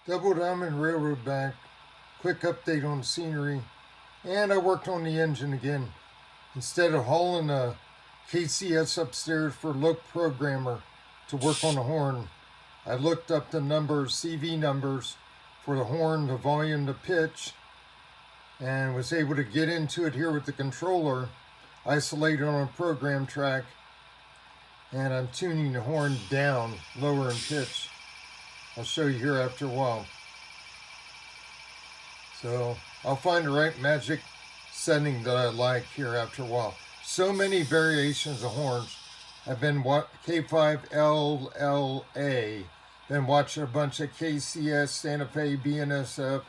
Double Diamond Railroad back. Quick update on the scenery. And I worked on the engine again. Instead of hauling a KCS upstairs for Loc Programmer to work on the horn, I looked up the numbers, CV numbers, for the horn, the volume, the pitch, and was able to get into it here with the controller, isolated on a program track, and I'm tuning the horn down, lower in pitch. I'll show you here after a while. So I'll find the right magic setting that I like here after a while. So many variations of horns. I've been K5LLA, been watching a bunch of KCS, Santa Fe, BNSF,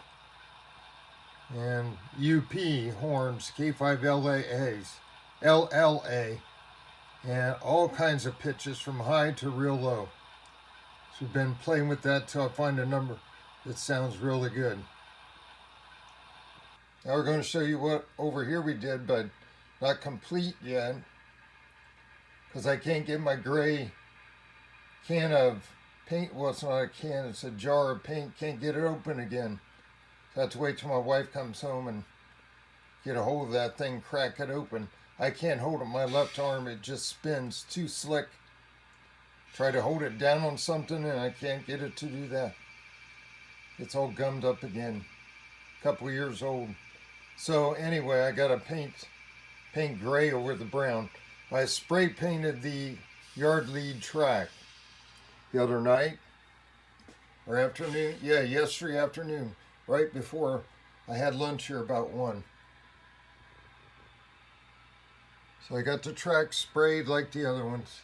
and UP horns, K5LAs, LLA, and all kinds of pitches from high to real low. So we've been playing with that till I find a number that sounds really good. Now we're going to show you what over here we did, but not complete yet, because I can't get my gray can of paint. Well, it's not a can, it's a jar of paint. Can't get it open again. So I have to wait till my wife comes home and get a hold of that thing, crack it open. I can't hold it with my left arm, it just spins, too slick. Try to hold it down on something and I can't get it to do that. It's all gummed up again. A couple of years old. So anyway, I got to paint gray over the brown. I spray painted the yard lead track the other night or afternoon. Yeah, yesterday afternoon, right before I had lunch here about 1. So I got the track sprayed like the other ones.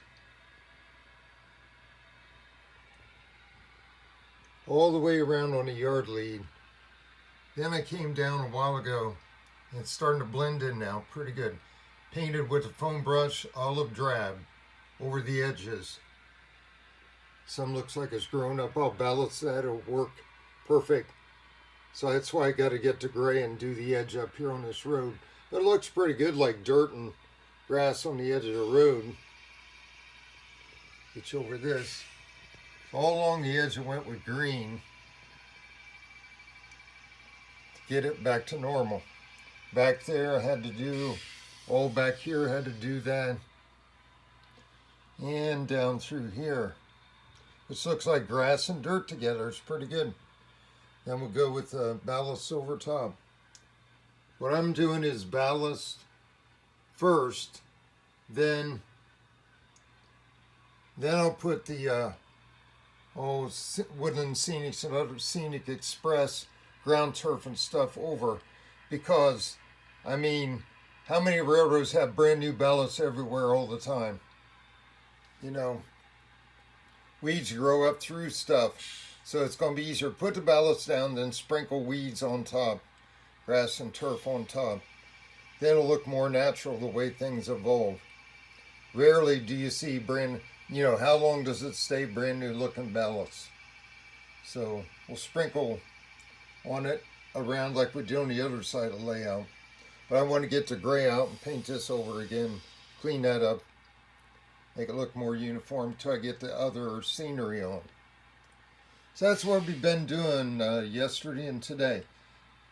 All the way around on the yard lead. Then I came down a while ago, and it's starting to blend in now, pretty good. Painted with a foam brush, olive drab, over the edges. Some looks like it's grown up. I'll balance that, it'll work perfect. So that's why I got to get to gray and do the edge up here on this road. But it looks pretty good, like dirt and grass on the edge of the road. Get you over this. All along the edge I went with green to get it back to normal. Back there I had to do, all back here I had to do that. And down through here. This looks like grass and dirt together. It's pretty good. Then we'll go with ballast over top. What I'm doing is ballast first, then I'll put the Woodland Scenics and other Scenic Express ground turf and stuff over, because I mean, how many railroads have brand new ballasts everywhere all the time? You know, weeds grow up through stuff, so it's going to be easier. Put the ballast down, then sprinkle weeds on top, grass and turf on top. Then it'll look more natural the way things evolve. Rarely do you see how long does it stay brand new looking ballasts? So we'll sprinkle on it around like we did on the other side of the layout. But I want to get the gray out and paint this over again, clean that up, make it look more uniform until I get the other scenery on. So that's what we've been doing yesterday and today.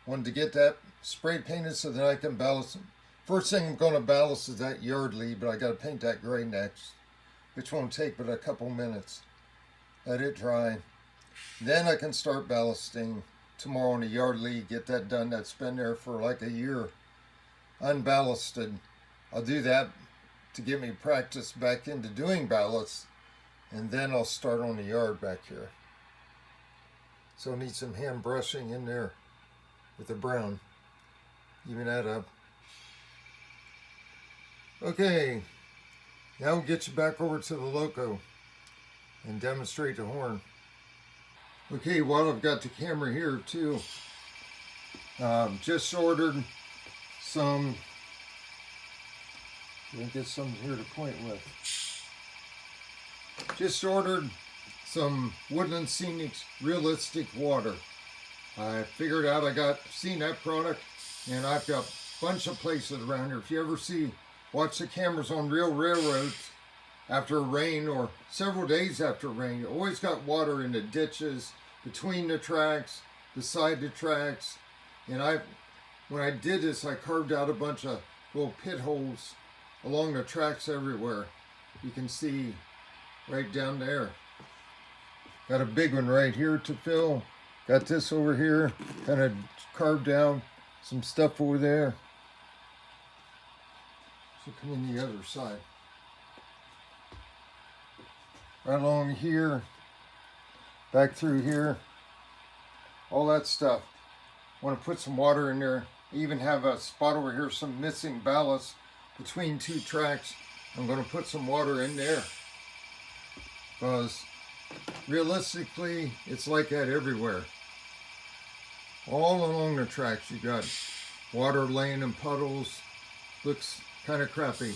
Wanted to get that spray painted so that I can ballast it. First thing I'm going to ballast is that yard lead, but I got to paint that gray next, which won't take but a couple minutes. Let it dry. Then I can start ballasting tomorrow on the yard lead, get that done. That's been there for like a year, unballasted. I'll do that to get me practice back into doing ballasts, and then I'll start on the yard back here. So I need some hand brushing in there with the brown. Even that up. Okay, now we'll get you back over to the loco and demonstrate the horn. Okay, while I've got the camera here too, just ordered some, let me get some here to point with. Just ordered some Woodland Scenics Realistic Water. I figured out seen that product, and I've got a bunch of places around here. If you ever watch the cameras on real railroads after rain or several days after rain, you always got water in the ditches, between the tracks, beside the tracks. And when I did this, I carved out a bunch of little pit holes along the tracks everywhere. You can see right down there. Got a big one right here to fill. Got this over here, kind of carved down some stuff over there. So come in the other side. Right along here, back through here, all that stuff. Want to put some water in there. I even have a spot over here, some missing ballast between two tracks. I'm going to put some water in there because realistically, it's like that everywhere. All along the tracks, you got water laying in puddles. Looks kind of crappy.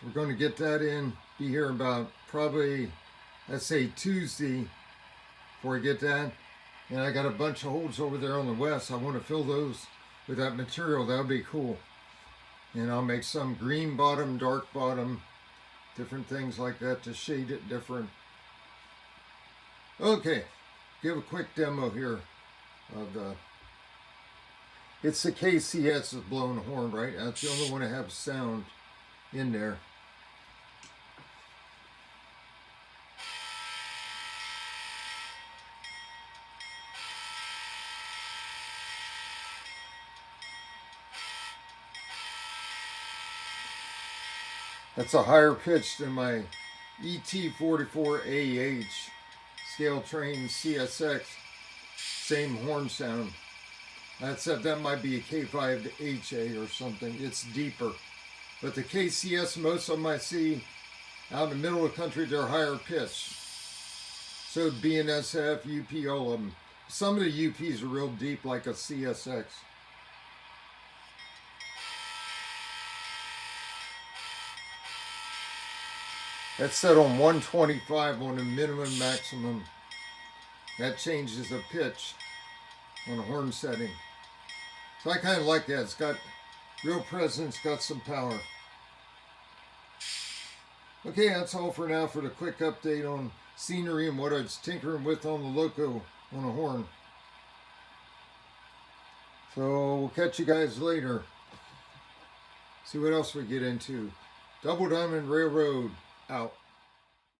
So we're going to get that in. Be here about probably, let's say Tuesday before I get that. And I got a bunch of holes over there on the west. I want to fill those with that material. That would be cool. And I'll make some green bottom, dark bottom, different things like that to shade it different. Okay, give a quick demo here of the, it's the KCS is blowing the horn, right? That's the only one that has sound in there. That's a higher pitch than my ET44AH scale train CSX. Same horn sound. Except that might be a K5HA or something. It's deeper. But the KCS, most of them I see out in the middle of the country, they're higher pitched. So BNSF, UP, all of them. Some of the UPs are real deep like a CSX. That's set on 125 on the minimum maximum. That changes the pitch on a horn setting. So I kind of like that. It's got real presence, got some power. Okay, that's all for now for the quick update on scenery and what I was tinkering with on the Loco on a horn. So we'll catch you guys later. See what else we get into. Double Diamond Railroad out.